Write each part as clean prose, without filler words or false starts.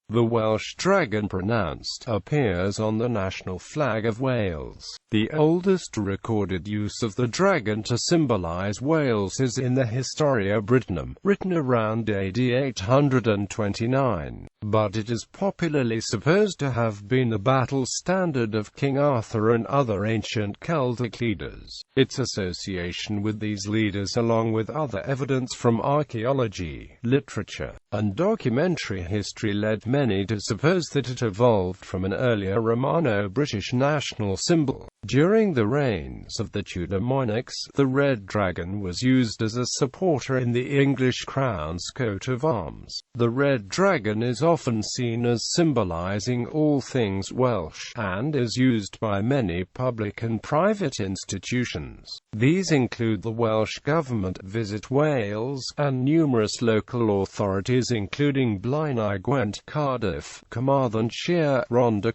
The Welsh Dragon pronounced appears on the national flag of Wales. The oldest recorded use of the dragon to symbolise Wales is in the Historia Brittonum, written around AD 829, but it is popularly supposed to have been the battle standard of King Arthur and other ancient Celtic leaders. Its association with these leaders, along with other evidence from archaeology, literature, and documentary history, led many to suppose that it evolved from an earlier Romano-British national symbol. During the reigns of the Tudor monarchs, the red dragon was used as a supporter in the English crown's coat of arms. The red dragon is often seen as symbolising all things Welsh, and is used by many public and private institutions. These include the Welsh Government, Visit Wales, and numerous local authorities including Blaenau Gwent, Cardiff, Carmarthenshire, Rhondda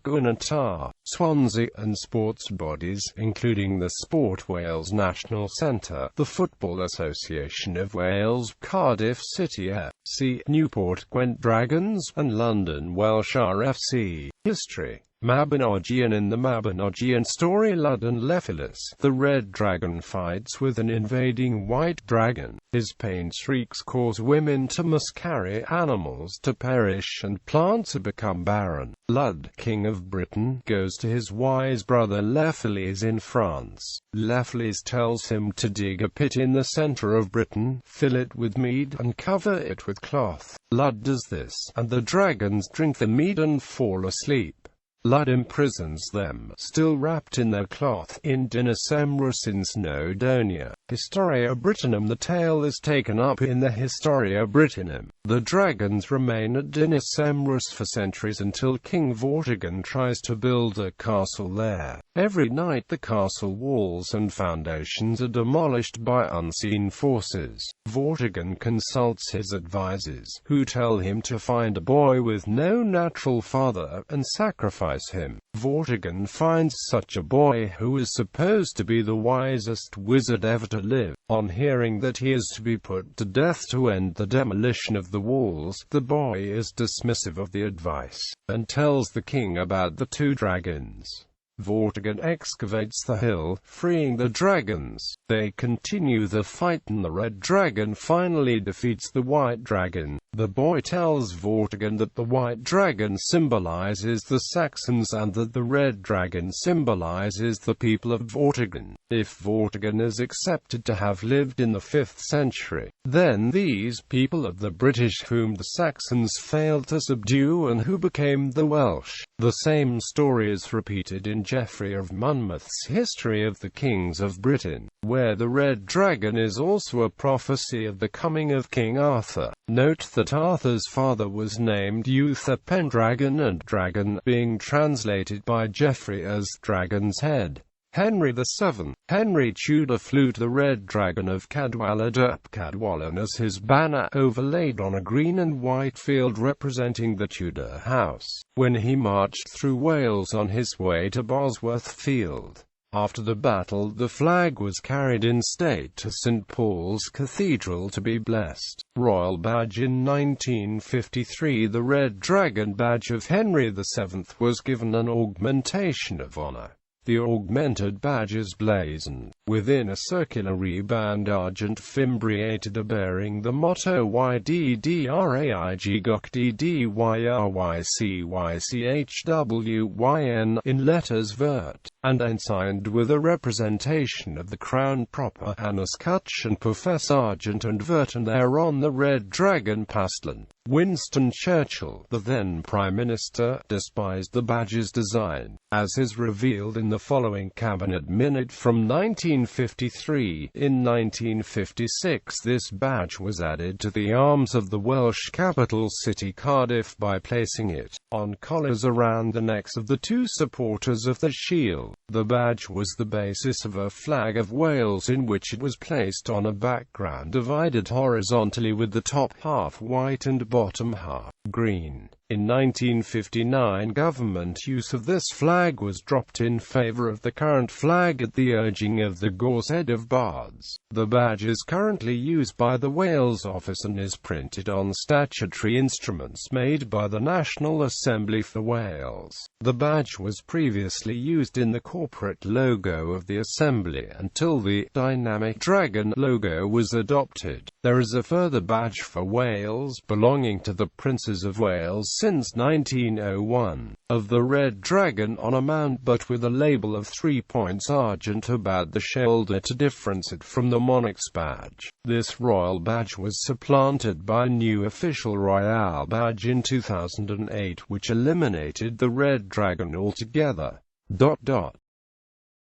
Swansea, and sports bodies, including the Sport Wales National Centre, the Football Association of Wales, Cardiff City FC, Newport Gwent Dragons, and London Welsh RFC. History. Mabinogion. In the Mabinogion story Lud and Lephilis, the red dragon fights with an invading white dragon. His pain shrieks cause women to miscarry, animals to perish, and plants to become barren. Lud, king of Britain, goes to his wise brother Lephilis in France. Lephilis tells him to dig a pit in the centre of Britain, fill it with mead, and cover it with cloth. Lud does this, and the dragons drink the mead and fall asleep. Lud imprisons them, still wrapped in their cloth, in Dinas Emrys in Snowdonia. Historia Brittonum. The tale is taken up in the Historia Brittonum. The dragons remain at Dinas Emrys for centuries until King Vortigern tries to build a castle there. Every night the castle walls and foundations are demolished by unseen forces. Vortigern consults his advisors, who tell him to find a boy with no natural father, and sacrifice him. Vortigern finds such a boy, who is supposed to be the wisest wizard ever to live. On hearing that he is to be put to death to end the demolition of the walls, the boy is dismissive of the advice, and tells the king about the two dragons. Vortigern excavates the hill, freeing the dragons. They continue the fight and the red dragon finally defeats the white dragon. The boy tells Vortigern that the white dragon symbolizes the Saxons and that the red dragon symbolizes the people of Vortigern. If Vortigern is accepted to have lived in the 5th century, then these people of the British whom the Saxons failed to subdue and who became the Welsh. The same story is repeated in Geoffrey of Monmouth's History of the Kings of Britain, where the red dragon is also a prophecy of the coming of King Arthur. Note that Arthur's father was named Uther Pendragon, and dragon being translated by Geoffrey as dragon's head. Henry VII. Henry Tudor flew the red dragon of Cadwallader up Cadwallon as his banner, overlaid on a green and white field representing the Tudor house, when he marched through Wales on his way to Bosworth Field. After the battle, the flag was carried in state to St. Paul's Cathedral to be blessed. Royal badge. In 1953, the Red Dragon badge of Henry VII was given an augmentation of honour. The augmented badge is blazoned within a circular reband argent fimbriated bearing the motto YDDRAIG GOCDYRYCYCHWYN in letters vert, and ensigned with a representation of the crown proper, an escutcheon puffes argent and vert, and thereon the red dragon pastlant. Winston Churchill, the then Prime Minister, despised the badge's design, as is revealed in the following cabinet minute from 1953. In 1956 this badge was added to the arms of the Welsh capital city Cardiff by placing it on collars around the necks of the two supporters of the shield. The badge was the basis of a flag of Wales, in which it was placed on a background divided horizontally with the top half white and bottom half green. In 1959, government use of this flag was dropped in favour of the current flag at the urging of the Gorsedd of Bards. The badge is currently used by the Wales Office and is printed on statutory instruments made by the National Assembly for Wales. The badge was previously used in the corporate logo of the Assembly until the dynamic dragon logo was adopted. There is a further badge for Wales belonging to the Princes of Wales since 1901, of the red dragon on a mount but with a label of 3 points argent about the shoulder to difference it from the monarch's badge. This royal badge was supplanted by a new official royal badge in 2008 which eliminated the red dragon altogether.